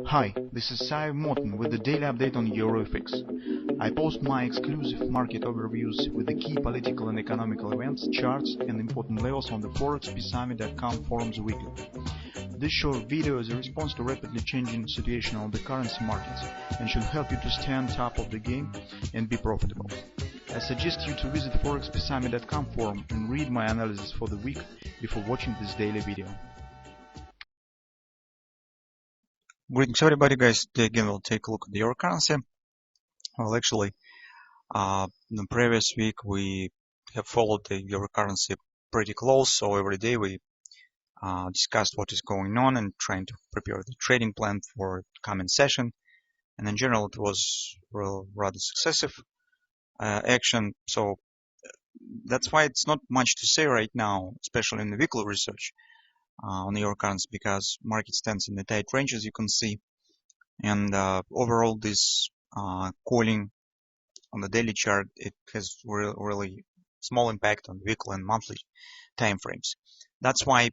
Hi, this is Sive Morten with the daily update on EURUSD. I post my exclusive market overviews with the key political and economical events, charts and important levels on the ForexPeaceArmy.com forums weekly. This short video is a response to rapidly changing situation on the currency markets and should help you to stay on top of the game and be profitable. I suggest you to visit ForexPeaceArmy.com forum and read my analysis for the week before watching this daily video. Greetings everybody, guys. Today again we'll take a look at the euro currency. Well, actually, in the previous week we have followed the euro currency pretty close, so every day we discussed what is going on and trying to prepare the trading plan for the coming session. And in general it was rather successive action, so that's why it's not much to say right now, especially in the weekly research on the euro currency, because market stands in the tight range, as you can see. And overall, this calling on the daily chart, it has really small impact on weekly and monthly time frames. That's why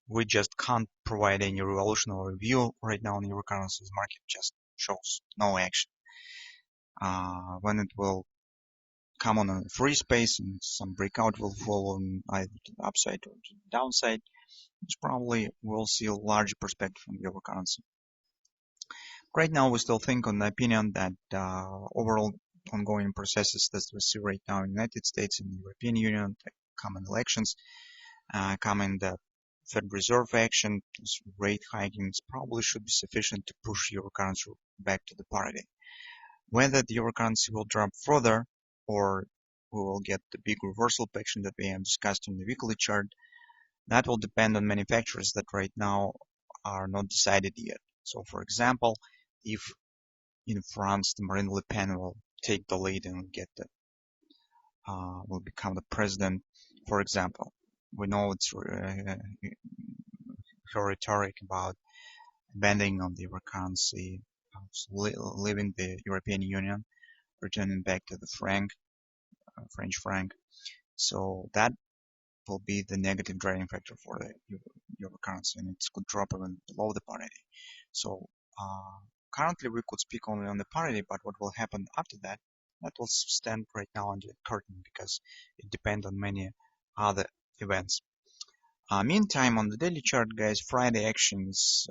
we just can't provide any revolutionary view right now on the euro currency. The market just shows no action. When it will come on a free space and some breakout will fall on either to the upside or to the downside, which probably will see a larger perspective on the euro currency. Right now, we still think on the opinion that overall ongoing processes that we see right now in the United States and the European Union, the coming elections, coming the Fed Reserve action, rate hiking, probably should be sufficient to push euro currency back to the parity. Whether the euro currency will drop further or we will get the big reversal action that we have discussed in the weekly chart, that will depend on many factors that right now are not decided yet. So, for example, if in France the Marine Le Pen will take the lead and get the will become the president, for example, we know it's her rhetoric about abandoning of the euro currency, leaving the European Union, returning back to the franc, French franc. So that will be the negative driving factor for the euro currency, and it could drop even below the parity. So currently we could speak only on the parity, but what will happen after that, that will stand right now under the curtain, because it depends on many other events. Meantime, on the daily chart, guys, Friday actions,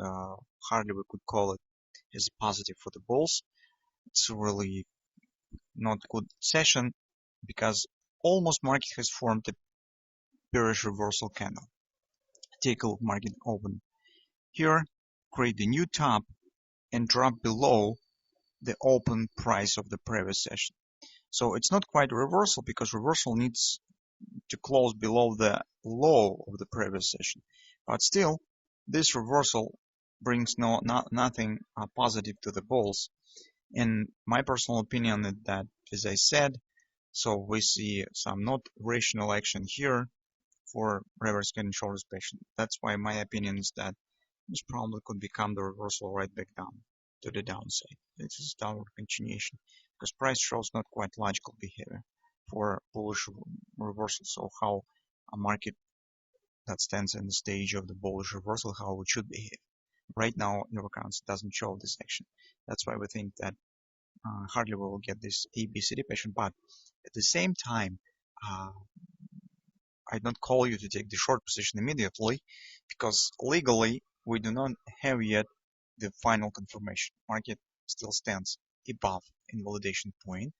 hardly we could call it as positive for the bulls. It's really not good session, because almost market has formed a bearish reversal candle. Take a look, market open here, create a new top and drop below the open price of the previous session. So it's not quite a reversal, because reversal needs to close below the low of the previous session. But still, this reversal brings nothing positive to the bulls. In my personal opinion is that, as I said, so we see some not rational action here for reverse candle short inspection. That's why my opinion is that this probably could become the reversal right back down to the downside. This is downward continuation, because price shows not quite logical behavior for bullish reversal. So how a market that stands in the stage of the bullish reversal, how it should behave. Right now, euro currency doesn't show this action. That's why we think that hardly we will get this ABCD pattern. But at the same time, I don't call you to take the short position immediately, because legally we do not have yet the final confirmation. Market still stands above invalidation point.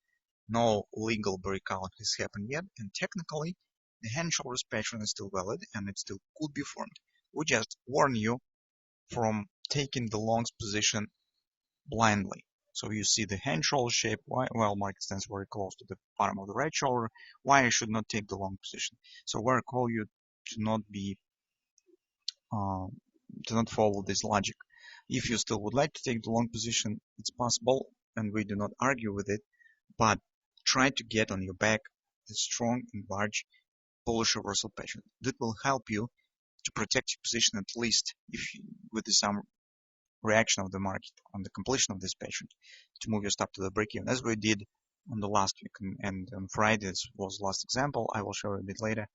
No legal breakout has happened yet, and technically the hand shoulders pattern is still valid and it still could be formed. We just warn you from taking the longs position blindly. So you see the hand shoulder shape, while market stands very close to the bottom of the right shoulder, why I should not take the long position. So where I call you to not be to not follow this logic. If you still would like to take the long position, it's possible, and we do not argue with it, but try to get on your back the strong and large bullish reversal pattern. That will help you to protect your position, at least if with some reaction of the market on the completion of this pattern, to move your stop to the break-even, as we did on the last week. And on Friday, this was last example. I will show you a bit later.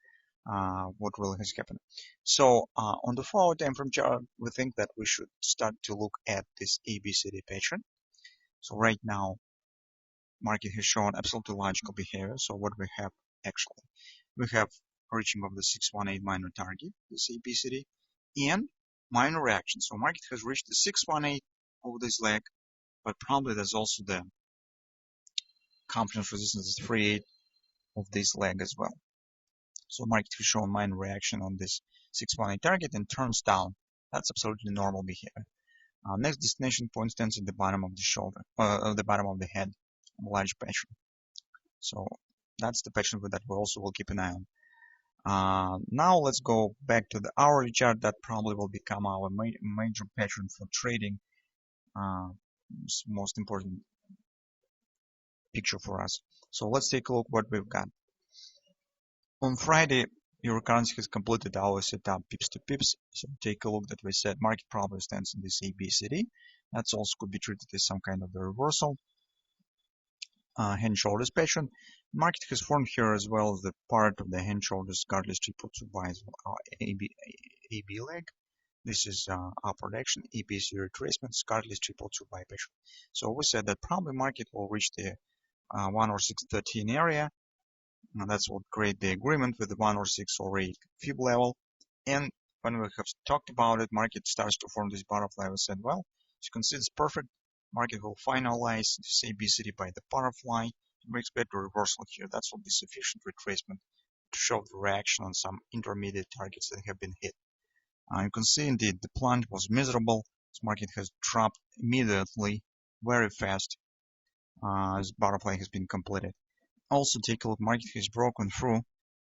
what really has happened. So on the 4-hour time frame chart, we think that we should start to look at this ABCD pattern. So right now, market has shown absolutely logical behavior. So what we have actually, we have reaching of the 618 minor target, this ABCD, and minor reaction. So market has reached the 618 of this leg, but probably there's also the confidence resistance 38 of this leg as well. So market has shown minor reaction on this 618 target and turns down. That's absolutely normal behavior. Next destination point stands at the bottom of the shoulder, the bottom of the head, a large pattern. So that's the pattern that we also will keep an eye on. Now let's go back to the hourly chart. That probably will become our major pattern for trading. Most important picture for us. So let's take a look what we've got. On Friday, Euro currency has completed our setup pips to pips. So take a look that we said market probably stands in this ABCD. That also could be treated as some kind of a reversal. Hand shoulders pattern. Market has formed here as well as the part of the hand shoulders regardless triple to buy our AB leg. This is upward action, ABC retracement, regardless triple to buy pattern. So we said that probably market will reach the 106.13 area. And that's what create the agreement with the 106.08 fib level. And when we have talked about it, market starts to form this butterfly. We said, well, as you can see, it's perfect. Market will finalize this ABCD by the butterfly. We expect a reversal here. That will be sufficient retracement to show the reaction on some intermediate targets that have been hit. You can see indeed the plunge was miserable. This market has dropped immediately, very fast, as butterfly has been completed. Also take a look, market has broken through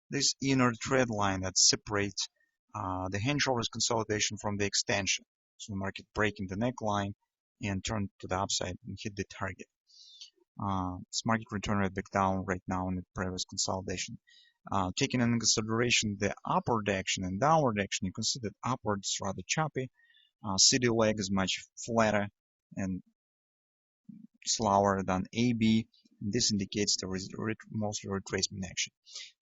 this inner trend line that separates the hand shoulders consolidation from the extension. So the market breaking the neckline and turned to the upside and hit the target. This market returned right back down right now in the previous consolidation. Taking into consideration the upward action and downward action, you can see that upward is rather choppy. CD leg is much flatter and slower than AB. This indicates the mostly retracement action.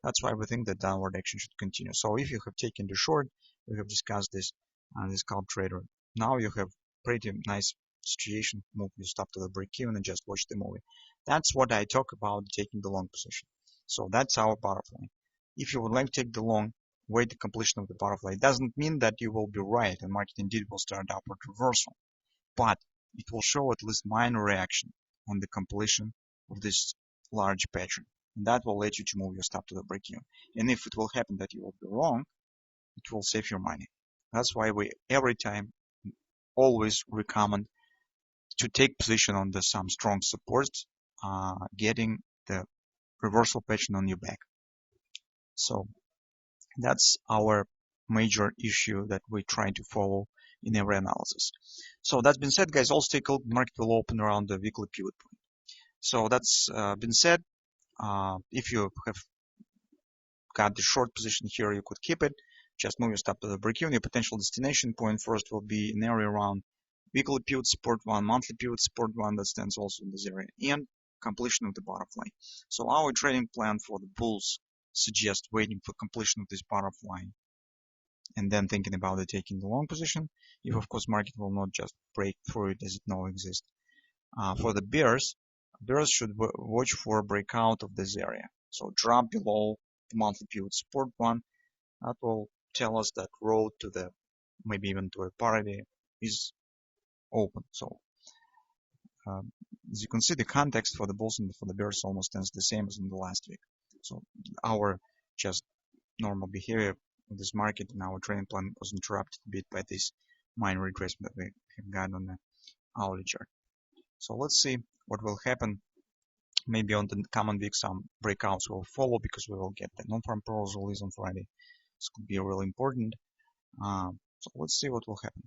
That's why we think that downward action should continue. So if you have taken the short, we have discussed this on this scalp trader. Now you have pretty nice situation. Move your stop to the break even and just watch the movie. That's what I talk about taking the long position. So that's our butterfly. If you would like to take the long, wait the completion of the butterfly. It doesn't mean that you will be right and market indeed will start upward reversal, but it will show at least minor reaction on the completion of this large pattern. And that will let you to move your stop to the break even. And if it will happen that you will be wrong, it will save your money. That's why we every time always recommend to take position on some strong supports, getting the reversal pattern on your back. So that's our major issue that we try to follow in every analysis. So that's been said, guys. Also take a look. The market will open around the weekly pivot point. So that's been said. If you have got the short position here, you could keep it. Just move your stop to the break even. Your potential destination point first will be an area around weekly pivot support 1, monthly pivot support 1 that stands also in this area, and completion of the butterfly. So our trading plan for the bulls suggests waiting for completion of this butterfly and then thinking about it taking the long position, if of course market will not just break through it as it now exists. For the bears should watch for a breakout of this area. So drop below the monthly pivot support 1. That will tell us that road to the maybe even to a parity is open. So as you can see, the context for the bulls and for the bears almost ends the same as in the last week. So our just normal behavior of this market and our trading plan was interrupted a bit by this minor retracement that we have got on the hourly chart. So let's see what will happen. Maybe on the coming week some breakouts will follow because we will get the non-farm payrolls release on Friday. This could be really important. So let's see what will happen.